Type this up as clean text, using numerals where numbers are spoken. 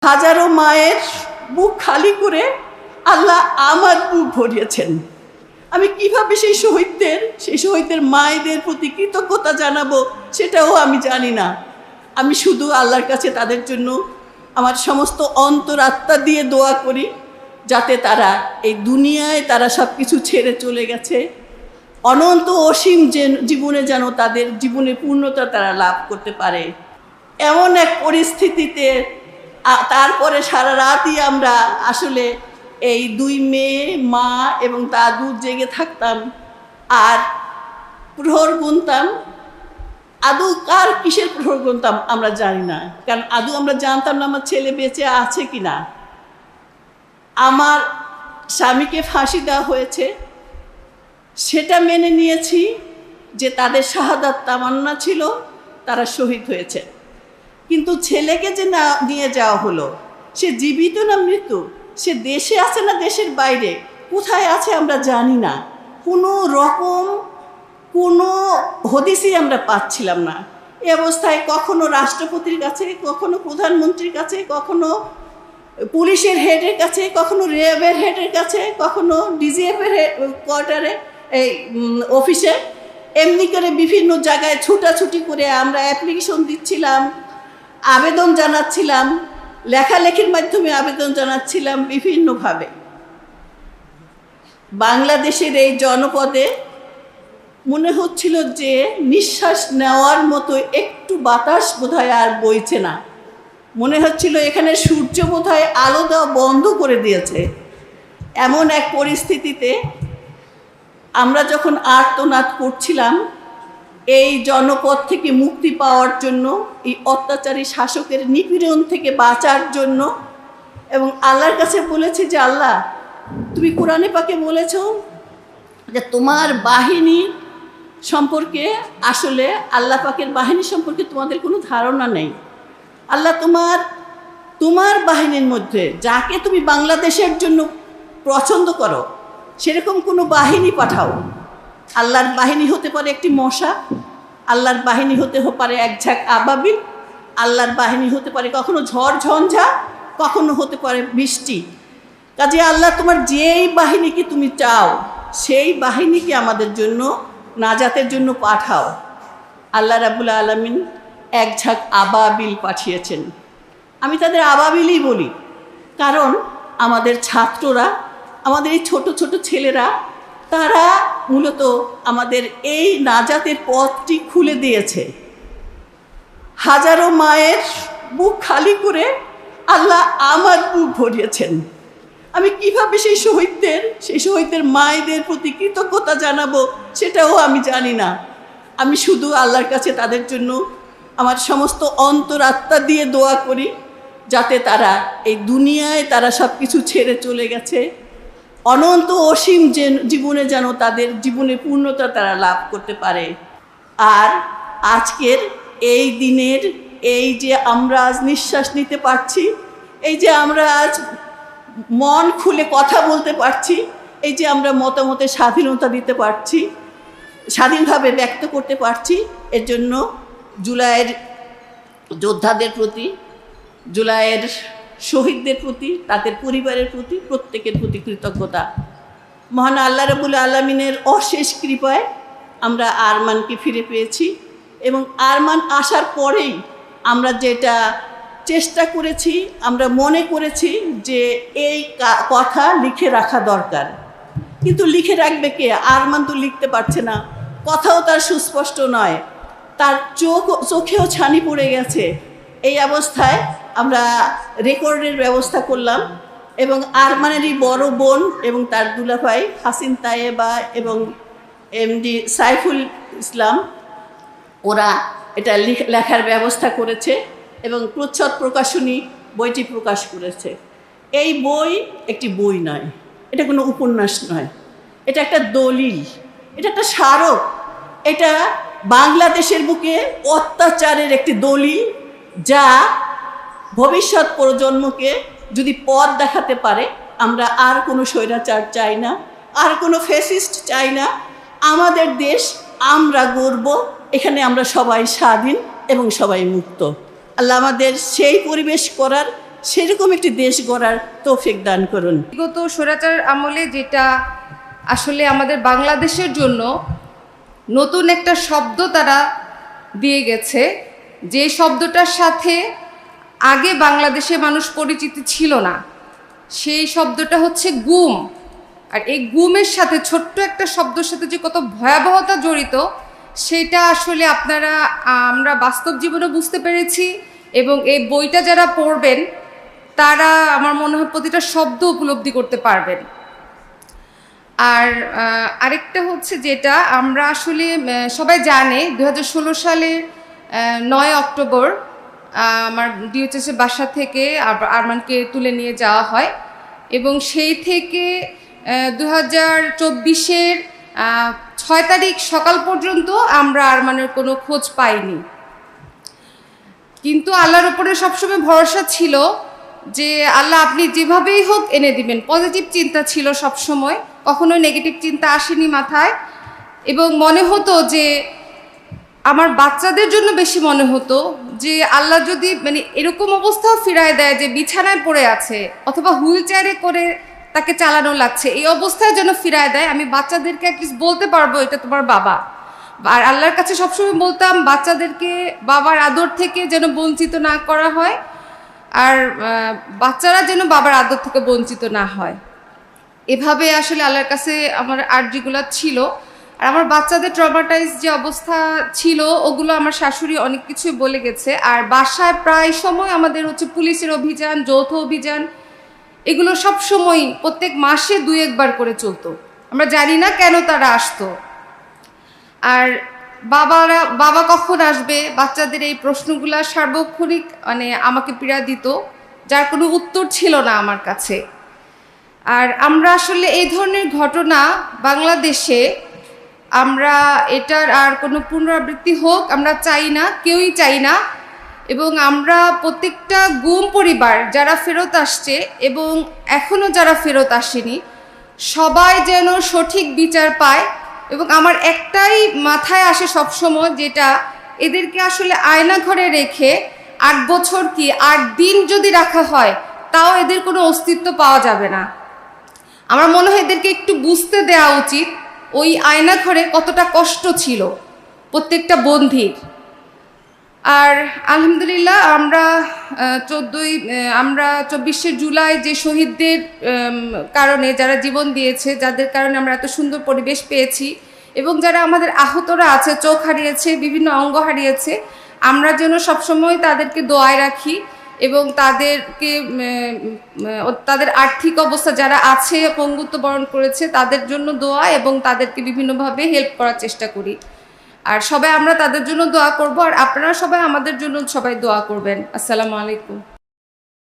হাজারো মায়ের বুক খালি করে আল্লাহ আমার বুক ভরিয়েছেন। আমি কিভাবে সেই শহীদদের মায়েদের প্রতি কৃতজ্ঞতা জানাবো সেটাও আমি জানি না। আমি শুধু আল্লাহর কাছে তাদের জন্য আমার সমস্ত অন্তরাত্মা দিয়ে দোয়া করি, যাতে তারা এই দুনিয়ায় তারা সব কিছু ছেড়ে চলে গেছে, অনন্ত অসীম জীবনে যেন তাদের জীবনের পূর্ণতা তারা লাভ করতে পারে। এমন এক পরিস্থিতিতে তারপরে সারা রাতই আমরা আসলে এই দুই মেয়ে, মা এবং দাদু জেগে থাকতাম আর প্রহর গুনতাম। আদৌ কার কিসের প্রহর গুনতাম আমরা জানি না, কারণ আদৌ আমরা জানতাম না আমার ছেলে বেঁচে আছে কি না। আমার স্বামীকে ফাঁসি দেওয়া হয়েছে, সেটা মেনে নিয়েছি যে তাদের শাহাদাত তামান্না ছিল, তারা শহীদ হয়েছে। কিন্তু ছেলেকে যে না নিয়ে যাওয়া হলো, সে জীবিত না মৃত্যু, সে দেশে আছে না দেশের বাইরে, কোথায় আছে আমরা জানি না। কোনো রকম কোনো হদিসই আমরা পাচ্ছিলাম না। এ অবস্থায় কখনো রাষ্ট্রপতির কাছে, কখনো প্রধানমন্ত্রীর কাছে, কখনো পুলিশের হেডের কাছে, কখনো র্যাবের হেডের কাছে, কখনো ডিজিএফের কোয়ার্টারে এই অফিসে, এমনি করে বিভিন্ন জায়গায় ছুটাছুটি করে আমরা অ্যাপ্লিকেশন দিচ্ছিলাম, আবেদন জানাচ্ছিলাম, লেখালেখির মাধ্যমে আবেদন জানাচ্ছিলাম বিভিন্নভাবে। বাংলাদেশের এই জনপদে মনে হচ্ছিল যে নিঃশ্বাস নেওয়ার মতো একটু বাতাস বোধহয় আর বইছে না। মনে হচ্ছিল এখানে সূর্য বোধহয় আলো দেওয়া বন্ধ করে দিয়েছে। এমন এক পরিস্থিতিতে আমরা যখন আর্তনাদ করছিলাম এই জনপদ থেকে মুক্তি পাওয়ার জন্য, এই অত্যাচারী শাসকের নিপীড়ন থেকে বাঁচার জন্য, এবং আল্লাহর কাছে বলেছি যে আল্লাহ, তুমি কোরআনে পাকে বলেছ যে তোমার বাহিনী সম্পর্কে, আসলে আল্লাহ পাকের বাহিনী সম্পর্কে তোমাদের কোনো ধারণা নেই। আল্লাহ তোমার বাহিনীর মধ্যে যাকে তুমি বাংলাদেশের জন্য পছন্দ করো সেরকম কোনো বাহিনী পাঠাও। আল্লাহর বাহিনী হতে পারে একটি মশা, আল্লাহর বাহিনী হতে পারে এক ঝাঁক আবাবিল, আল্লাহর বাহিনী হতে পারে কখনো ঝড় ঝঞ্ঝা, কখনো হতে পারে বৃষ্টি। কাজে আল্লাহ তোমার যেই বাহিনীকে তুমি চাও সেই বাহিনীকে আমাদের জন্য নাজাতের জন্য পাঠাও। আল্লাহ রাব্বুল আলামিন এক ঝাঁক আবাবিল পাঠিয়েছেন। আমি তাদের আবাবিলই বলি, কারণ আমাদের ছাত্ররা, আমাদের এই ছোট ছোট ছেলেরা, তারা মূলত আমাদের এই নাজাতের পথটি খুলে দিয়েছে। হাজারো মায়ের বুক খালি করে আল্লাহ আমার বুক ভরিয়েছেন। আমি কিভাবে সেই শহীদদের মায়েদের প্রতি কৃতজ্ঞতা জানাবো সেটাও আমি জানি না। আমি শুধু আল্লাহর কাছে তাদের জন্য আমার সমস্ত অন্তরাত্মা দিয়ে দোয়া করি, যাতে তারা এই দুনিয়ায় তারা সব কিছু ছেড়ে চলে গেছে, অনন্ত অসীম জীবনে যেন তাদের জীবনের পূর্ণতা তারা লাভ করতে পারে। আর আজকের এই দিনের এই যে আমরা আজ নিঃশ্বাস নিতে পারছি, এই যে আমরা আজ মন খুলে কথা বলতে পারছি, এই যে আমরা মতামতের স্বাধীনতা দিতে পারছি, স্বাধীনভাবে ব্যক্ত করতে পারছি, এর জন্য জুলাইয়ের যোদ্ধাদের প্রতি, জুলাইয়ের শহীদদের প্রতি, তাদের পরিবারের প্রতি, প্রত্যেকের প্রতি কৃতজ্ঞতা। মহান আল্লাহ রাব্বুল আলামিনের অশেষ কৃপায় আমরা আরমানকে ফিরে পেয়েছি, এবং আরমান আসার পরেই আমরা যেটা চেষ্টা করেছি, আমরা মনে করেছি যে এই কথা লিখে রাখা দরকার। কিন্তু লিখে রাখবে কে? আরমান তো লিখতে পারছে না, কথাও তার সুস্পষ্ট নয়, তার চোখেও ছানি পড়ে গেছে। এই অবস্থায় আমরা রেকর্ডের ব্যবস্থা করলাম, এবং আরমানেরই বড় বোন এবং তার দুলাভাই হাসিন তায়েবা এবং এমডি সাইফুল ইসলাম, ওরা এটা লেখার ব্যবস্থা করেছে এবং প্রচ্ছদ প্রকাশনী বইটি প্রকাশ করেছে। এই বই একটি বই নয়, এটা কোনো উপন্যাস নয়, এটা একটা দলিল, এটা একটা স্মারক, এটা বাংলাদেশের বুকে অত্যাচারের একটি দলিল, যা ভবিষ্যৎ প্রজন্মকে যদি পথ দেখাতে পারে। আমরা আর কোনো স্বৈরাচার চাই না, আর কোনো ফ্যাসিস্ট চাই না। আমাদের দেশ, আমরা গর্ব, এখানে আমরা সবাই স্বাধীন এবং সবাই মুক্ত। আল্লাহ আমাদের সেই পরিবেশ করার সেরকম একটি দেশ গড়ার তৌফিক দান করুন। বিগত স্বৈরাচার আমলে যেটা আসলে আমাদের বাংলাদেশের জন্য নতুন একটা শব্দ তারা দিয়ে গেছে, যে শব্দটার সাথে আগে বাংলাদেশে মানুষ পরিচিত ছিল না, সেই শব্দটা হচ্ছে গুম। আর এই গুমের সাথে ছোট্ট একটা শব্দের সাথে যে কত ভয়াবহতা জড়িত, সেটা আসলে আমরা বাস্তব জীবনে বুঝতে পেরেছি। এবং এই বইটা যারা পড়বেন তারা আমার মনে হয় প্রতিটা শব্দ উপলব্ধি করতে পারবেন। আর আরেকটা হচ্ছে যেটা আমরা আসলে সবাই জানে 2016 সালের 9 অক্টোবর আমার ডিওএইচএসের বাসা থেকে আরমানকে তুলে নিয়ে যাওয়া হয় এবং সেই থেকে 2024-এর 6 তারিখ সকাল পর্যন্ত আমরা আরমানের কোনো খোঁজ পাইনি। কিন্তু আল্লাহর উপরে সবসময় ভরসা ছিল যে আল্লাহ আপনি যেভাবেই হোক এনে দিবেন। পজিটিভ চিন্তা ছিল সবসময়, কখনো নেগেটিভ চিন্তা আসেনি মাথায়। এবং মনে হতো যে আমার বাচ্চাদের জন্য বেশি মনে হতো যে আল্লাহ যদি এরকম অবস্থাও ফিরায় দেয় যে বিছানায় পড়ে আছে অথবা হুইল চেয়ারে করে তাকে চালানো লাগছে, এই অবস্থায় যেন ফিরায় দেয়, আমি বাচ্চাদেরকে অ্যাটলিস্ট বলতে পারবো এটা তোমার বাবা। আর আল্লাহর কাছে সবসময় বলতাম বাচ্চাদেরকে বাবার আদর থেকে যেন বঞ্চিত না করা হয়, আর বাচ্চারা যেন বাবার আদর থেকে বঞ্চিত না হয়। এভাবে আসলে আল্লাহর কাছে আমার আর্জিগুলো ছিল। আর আমার বাচ্চাদের ট্রমাটাইজ যে অবস্থা ছিল ওগুলো আমার শাশুড়ি অনেক কিছুই বলে গেছে। আর বাসায় প্রায় সময় আমাদের হচ্ছে পুলিশের অভিযান, যৌথ অভিযান, এগুলো সব সময় প্রত্যেক মাসে 2-1 বার করে চলতো। আমরা জানি না কেন তারা আসতো। আর বাবা কখন আসবে, বাচ্চাদের এই প্রশ্নগুলা সার্বক্ষণিক আমাকে পীড়া দিত, যার কোনো উত্তর ছিল না আমার কাছে। আর আমরা আসলে এই ধরনের ঘটনা বাংলাদেশে আমরা এটার আর কোনো পুনরাবৃত্তি হোক আমরা চাই না, কেউই চাই না। এবং আমরা প্রত্যেকটা গুম পরিবার যারা ফেরত আসছে এবং এখনও যারা ফেরত আসেনি, সবাই যেন সঠিক বিচার পায়। এবং আমার একটাই মাথায় আসে সবসময়, যেটা এদেরকে আসলে আয়না ঘরে রেখে 8 বছর কি 8 দিন যদি রাখা হয় তাও এদের কোনো অস্তিত্ব পাওয়া যাবে না। আমার মনে হয় এদেরকে একটু বুঝতে দেওয়া উচিত ওই আয়না ঘরে কতটা কষ্ট ছিল প্রত্যেকটা বন্দির। আর আলহামদুলিল্লাহ আমরা 24শে জুলাই যে শহীদদের কারণে যারা জীবন দিয়েছে, যাদের কারণে আমরা এত সুন্দর পরিবেশ পেয়েছি, এবং যারা আমাদের আহতরা আছে, চোখ হারিয়েছে, বিভিন্ন অঙ্গ হারিয়েছে, আমরা যেন সবসময় তাদেরকে দোয়ায় রাখি এবং তাদের আর্থিক অবস্থা যারা আছে, পঙ্গুত্ব বরণ করেছে, তাদের জন্য দোয়া এবং তাদেরকে বিভিন্নভাবে হেল্প করার চেষ্টা করি। আর সবাই আমরা তাদের জন্য দোয়া করব, আর আপনারা সবাই আমাদের জন্য সবাই দোয়া করবেন। আসসালামু আলাইকুম।